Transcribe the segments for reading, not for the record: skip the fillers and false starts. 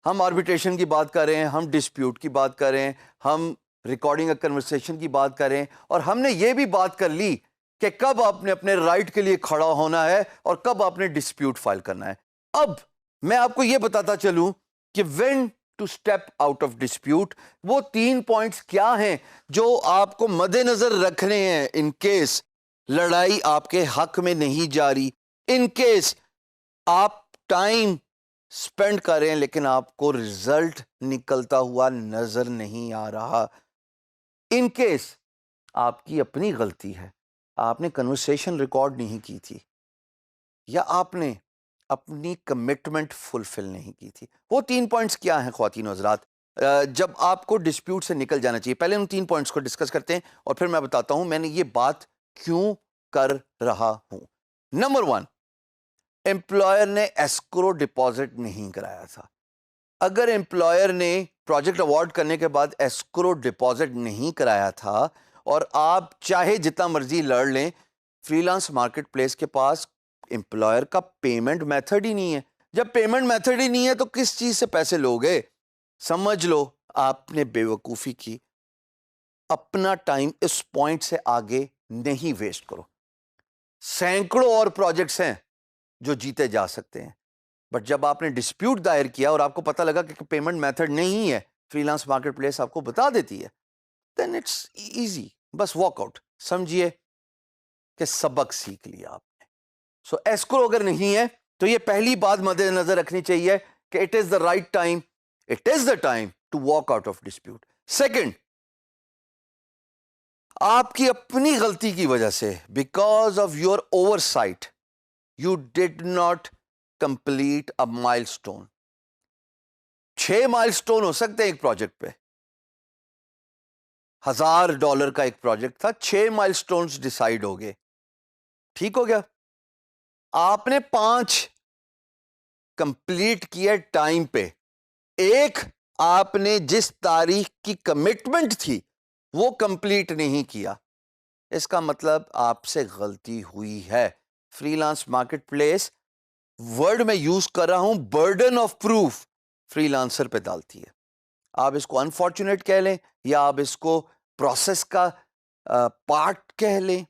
ہم آربیٹریشن کی بات کر رہے ہیں, ہم ڈسپیوٹ کی بات کر رہے ہیں, ہم ریکارڈنگ اے کنورسیشن کی بات کر رہے ہیں, اور ہم نے یہ بھی بات کر لی کہ کب آپ نے اپنے رائٹ کے لیے کھڑا ہونا ہے اور کب آپ نے ڈسپیوٹ فائل کرنا ہے. اب میں آپ کو یہ بتاتا چلوں کہ when to step out of dispute, وہ 3 پوائنٹس کیا ہیں جو آپ کو مد نظر رکھنے ہیں ان کیس لڑائی آپ کے حق میں نہیں جاری, ان کیس آپ ٹائم سپینڈ کر رہے ہیں لیکن آپ کو رزلٹ نکلتا ہوا نظر نہیں آ رہا, ان کیس آپ کی اپنی غلطی ہے, آپ نے کنورسیشن ریکارڈ نہیں کی تھی, یا آپ نے اپنی کمٹمنٹ فلفل نہیں کی تھی. وہ 3 پوائنٹس کیا ہیں خواتین و حضرات جب آپ کو ڈسپیوٹ سے نکل جانا چاہیے؟ پہلے ان 3 پوائنٹس کو ڈسکس کرتے ہیں اور پھر میں بتاتا ہوں میں نے یہ بات کیوں کر رہا ہوں. نمبر 1, امپلائر نے ایسکرو ڈپازٹ نہیں کرایا تھا. اگر امپلائر نے پروجیکٹ اوارڈ کرنے کے بعد ایسکرو ڈپازٹ نہیں کرایا تھا اور آپ چاہے جتنا مرضی لڑ لیں, فری لانس مارکیٹ پلیس کے پاس امپلائر کا پیمنٹ میتھڈ ہی نہیں ہے. جب پیمنٹ میتھڈ ہی نہیں ہے تو کس چیز سے پیسے لوگے؟ سمجھ لو آپ نے بے وقوفی کی. اپنا ٹائم اس پوائنٹ سے آگے نہیں ویسٹ کرو. سینکڑوں اور پروجیکٹس ہیں جو جیتے جا سکتے ہیں, بٹ جب آپ نے ڈسپیوٹ دائر کیا اور آپ کو پتہ لگا کہ پیمنٹ میتھڈ نہیں ہے, فری لانس مارکیٹ پلیس آپ کو بتا دیتی ہے, دین اٹس ایزی, بس واک آؤٹ. سمجھیے کہ سبق سیکھ لیا آپ نے. سو ایسکرو اگر نہیں ہے تو یہ پہلی بات مد نظر رکھنی چاہیے کہ it is the right time, it is the time to walk out of dispute. Second, آپ کی اپنی غلطی کی وجہ سے, because of your oversight, you did not complete a milestone. 6 مائل اسٹون ہو سکتے ہیں ایک پروجیکٹ پہ. $1000 کا ایک پروجیکٹ تھا, 6 مائل اسٹونز ڈیسائیڈ ہو گئے, ٹھیک ہو گیا. آپ نے 5 کمپلیٹ کیا ٹائم پہ, ایک آپ نے جس تاریخ کی کمٹمنٹ تھی وہ کمپلیٹ نہیں کیا. اس کا مطلب آپ سے غلطی ہوئی ہے. Free lance market place word میں یوز کر رہا ہوں, burden of proof free lancer پہ ڈالتی ہے. آپ اس کو انفارچونیٹ کہہ لیں یا آپ اس کو پروسیس کا پارٹ کہہ لیں,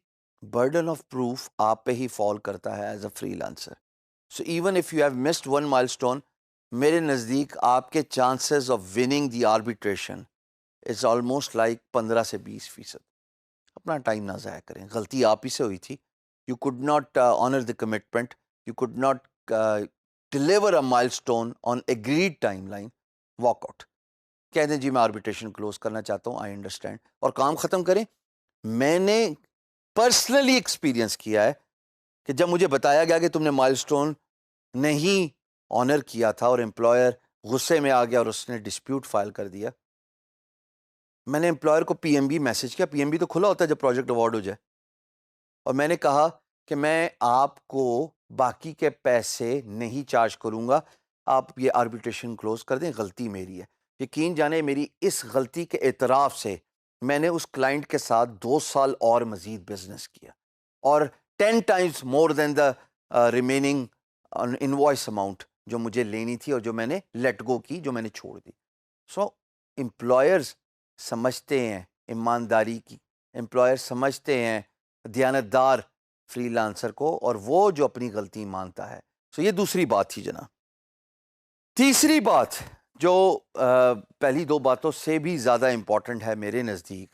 برڈن آف پروف آپ پہ ہی فال کرتا ہے as a free lancer. So even if you have missed 1 مائل اسٹون, میرے نزدیک آپ کے chances of winning the arbitration is almost like 15 سے 20%. اپنا ٹائم نہ ضائع کریں, غلطی آپ ہی سے ہوئی تھی. You could not honour the commitment, you could not deliver a milestone on agreed timeline. Walk out, کہہ دیں جی میں آربیٹریشن کلوز کرنا چاہتا ہوں, آئی انڈرسٹینڈ, اور کام ختم کریں. میں نے پرسنلی ایکسپیرینس کیا ہے کہ جب مجھے بتایا گیا کہ تم نے مائل اسٹون نہیں آنر کیا تھا اور امپلائر غصے میں آ گیا اور اس نے ڈسپیوٹ فائل کر دیا, میں نے امپلائر کو پی ایم بی میسج کیا. پی ایم بی تو کھلا ہوتا ہے جب پروجیکٹ اوارڈ ہو جائے, اور میں نے کہا کہ میں آپ کو باقی کے پیسے نہیں چارج کروں گا, آپ یہ آربیٹریشن کلوز کر دیں, غلطی میری ہے. یقین جانے میری اس غلطی کے اعتراف سے میں نے اس کلائنٹ کے ساتھ 2 سال اور مزید بزنس کیا, اور 10 times more than the remaining invoice amount جو مجھے لینی تھی اور جو میں نے لیٹ گو کی, جو میں نے چھوڑ دی. سو امپلائرز سمجھتے ہیں ایمانداری کی, امپلائر سمجھتے ہیں دیانتدار فری لانسر کو, اور وہ جو اپنی غلطی مانتا ہے. سو یہ دوسری بات تھی جناب. تیسری بات جو پہلی 2 باتوں سے بھی زیادہ امپورٹنٹ ہے میرے نزدیک,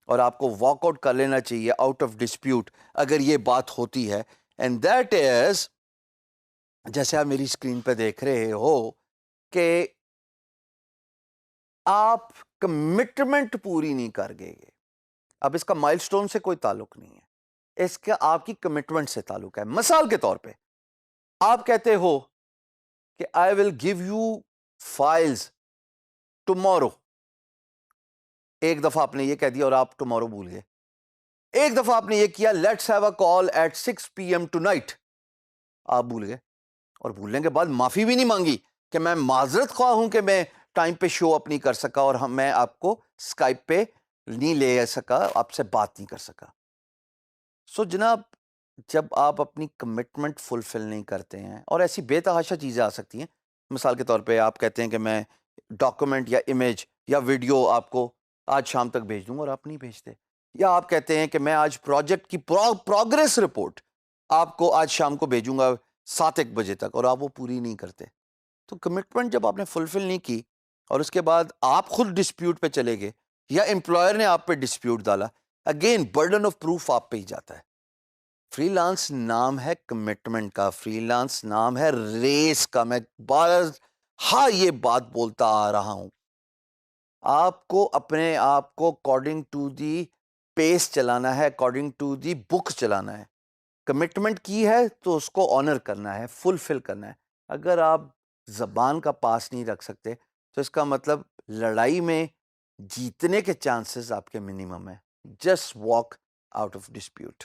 اور آپ کو واک آؤٹ کر لینا چاہیے آؤٹ آف ڈسپیوٹ اگر یہ بات ہوتی ہے, اینڈ دیٹ از, جیسے آپ میری اسکرین پہ دیکھ رہے ہو کہ آپ کمٹمنٹ پوری نہیں کر گئے. اب اس کا مائل سٹون سے کوئی تعلق نہیں ہے, اس کا آپ کی کمٹمنٹ سے تعلق ہے. مثال کے طور پہ آپ کہتے ہو کہ I will give you files tomorrow. ایک دفعہ آپ نے یہ کہہ دیا اور آپ ٹمورو بھول گئے. ایک دفعہ آپ نے یہ کیا, let's have a call at 6 PM tonight, آپ بھول گئے, اور بھولنے کے بعد معافی بھی نہیں مانگی کہ میں معذرت خواہ ہوں کہ میں ٹائم پہ شو اپ نہیں کر سکا اور میں آپ کو اسکائپ پہ نہیں لے سکا, آپ سے بات نہیں کر سکا. سو جناب, جب آپ اپنی کمٹمنٹ فلفل نہیں کرتے ہیں, اور ایسی بے تحاشا چیزیں آ سکتی ہیں, مثال کے طور پہ آپ کہتے ہیں کہ میں ڈاکومنٹ یا امیج یا ویڈیو آپ کو آج شام تک بھیج دوں گا اور آپ نہیں بھیجتے، یا آپ کہتے ہیں کہ میں آج پروجیکٹ کی پروگریس رپورٹ آپ کو آج شام کو بھیجوں گا 7-1 بجے تک، اور آپ وہ پوری نہیں کرتے. تو کمٹمنٹ جب آپ نے فلفل نہیں کی اور اس کے بعد آپ خود ڈسپیوٹ پہ چلے گئے یا امپلائر نے آپ پہ ڈسپیوٹ ڈالا، اگین برڈن آف پروف آپ پہ ہی جاتا ہے. فری لانس نام ہے کمٹمنٹ کا، فری لانس نام ہے ریس کا. میں ہاں یہ بات بولتا آ رہا ہوں، آپ کو اپنے آپ کو اکارڈنگ ٹو دی پیس چلانا ہے، اکارڈنگ ٹو دی بک چلانا ہے. کمٹمنٹ کی ہے تو اس کو آنر کرنا ہے، فلفل کرنا ہے. اگر آپ زبان کا پاس نہیں رکھ سکتے تو اس کا مطلب لڑائی میں جیتنے کے چانسز آپ کے منیمم ہیں. Just walk out of dispute.